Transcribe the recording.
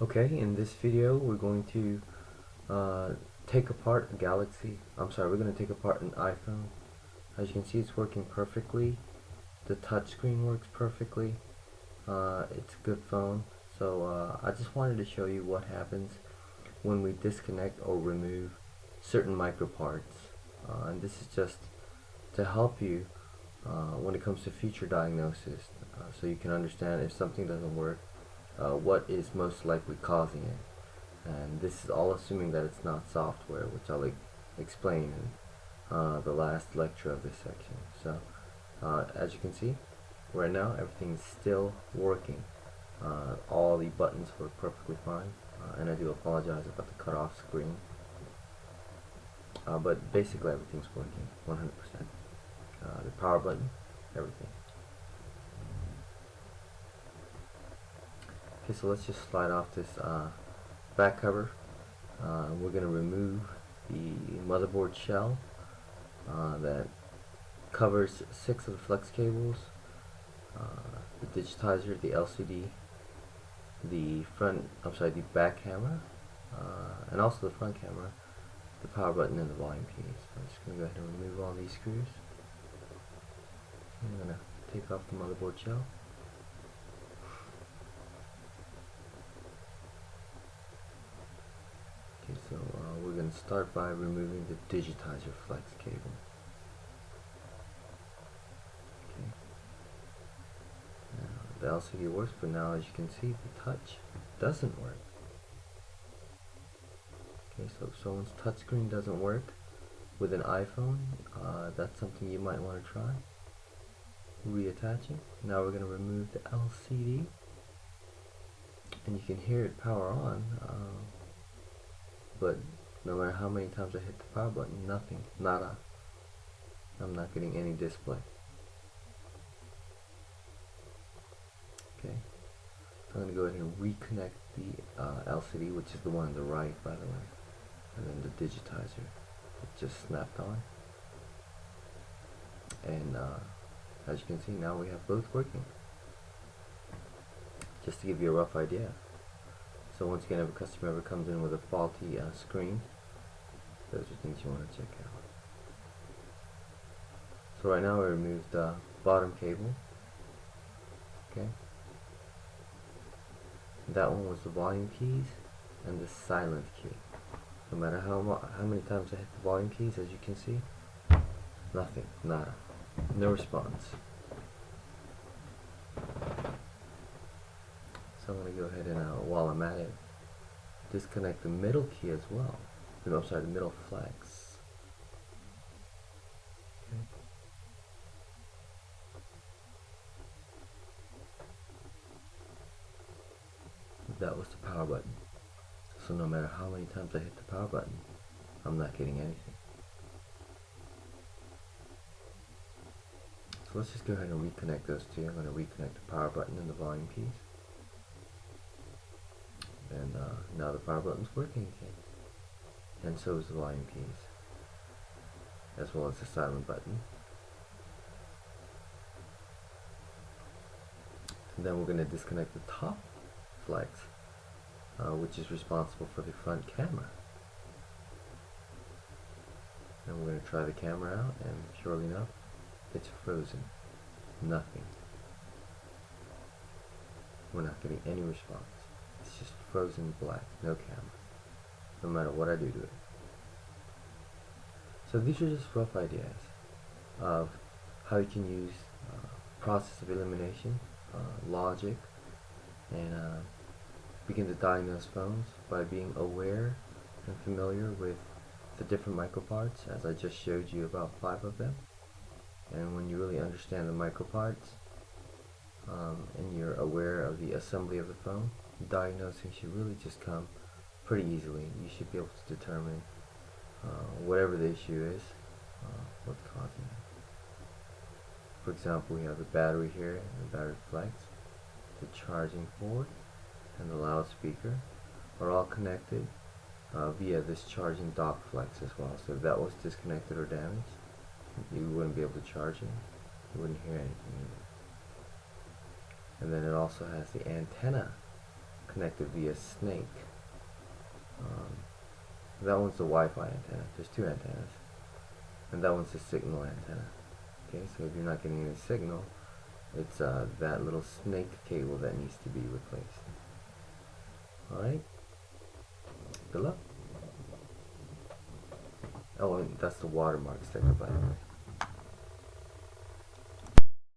Okay, in this video we're going to take apart a we're going to take apart an iPhone. As you can see, it's working perfectly. The touchscreen works perfectly. It's a good phone. So I just wanted to show you what happens when we disconnect or remove certain micro parts. And this is just to help you when it comes to future diagnosis, so you can understand if something doesn't work, what is most likely causing it. And this is all assuming that it's not software, which I'll explain in the last lecture of this section. So as you can see, right now everything's still working. All the buttons work perfectly fine, and I do apologize about the cutoff screen, but basically everything's working 100%. The power button, everything. Okay, so let's just slide off this back cover. We're going to remove the motherboard shell that covers 6 of the flex cables, the digitizer, the LCD, the back camera, and also the front camera, the power button, and the volume keys. So I'm just going to go ahead and remove all these screws. I'm going to take off the motherboard shell. Okay, so we're going to start by removing the digitizer flex cable. Okay. Now the LCD works, but now as you can see, the touch doesn't work. Okay, so if someone's touchscreen doesn't work with an iPhone, that's something you might want to try. Reattaching. Now we're going to remove the LCD, and you can hear it power on, but no matter how many times I hit the power button, nothing, nada. I'm not getting any display. Okay, so I'm going to go ahead and reconnect the LCD, which is the one on the right, by the way, and then the digitizer. It just snapped on, and as you can see, now we have both working. Just to give you a rough idea. So once again, if a customer ever comes in with a faulty screen, those are things you want to check out. So right now we removed the bottom cable. Okay. That one was the volume keys and the silent key. No matter how many times I hit the volume keys, as you can see, nothing, nada, no response. So I'm going to go ahead and, while I'm at it, disconnect the middle key as well. No, I'm sorry, the middle flex. Okay. That was the power button. So no matter how many times I hit the power button, I'm not getting anything. So let's just go ahead and reconnect those two. I'm going to reconnect the power button and the volume keys. And now the power button's working again. And so is the volume keys, as well as the silent button. And then we're going to disconnect the top flex, which is responsible for the front camera. And we're going to try the camera out, and surely enough, it's frozen. Nothing. We're not getting any response. It's just frozen black, no camera, no matter what I do to it. So these are just rough ideas of how you can use process of elimination, logic, and begin to diagnose phones by being aware and familiar with the different microparts, as I just showed you about 5 of them. And when you really understand the microparts, and you're aware of the assembly of the phone, diagnosing should really just come pretty easily. You should be able to determine whatever the issue is, what's causing it. For example, we have the battery here, and the battery flex, the charging port, and the loudspeaker are all connected via this charging dock flex as well. So if that was disconnected or damaged, you wouldn't be able to charge it. You wouldn't hear anything either. And then it also has the antenna connected via snake. Um, that one's the Wi-Fi antenna. There's two antennas, and that one's the signal antenna. Okay, so if you're not getting any signal, it's that little snake cable that needs to be replaced. Alright, good luck. Oh, and that's the watermark sticker, by the way.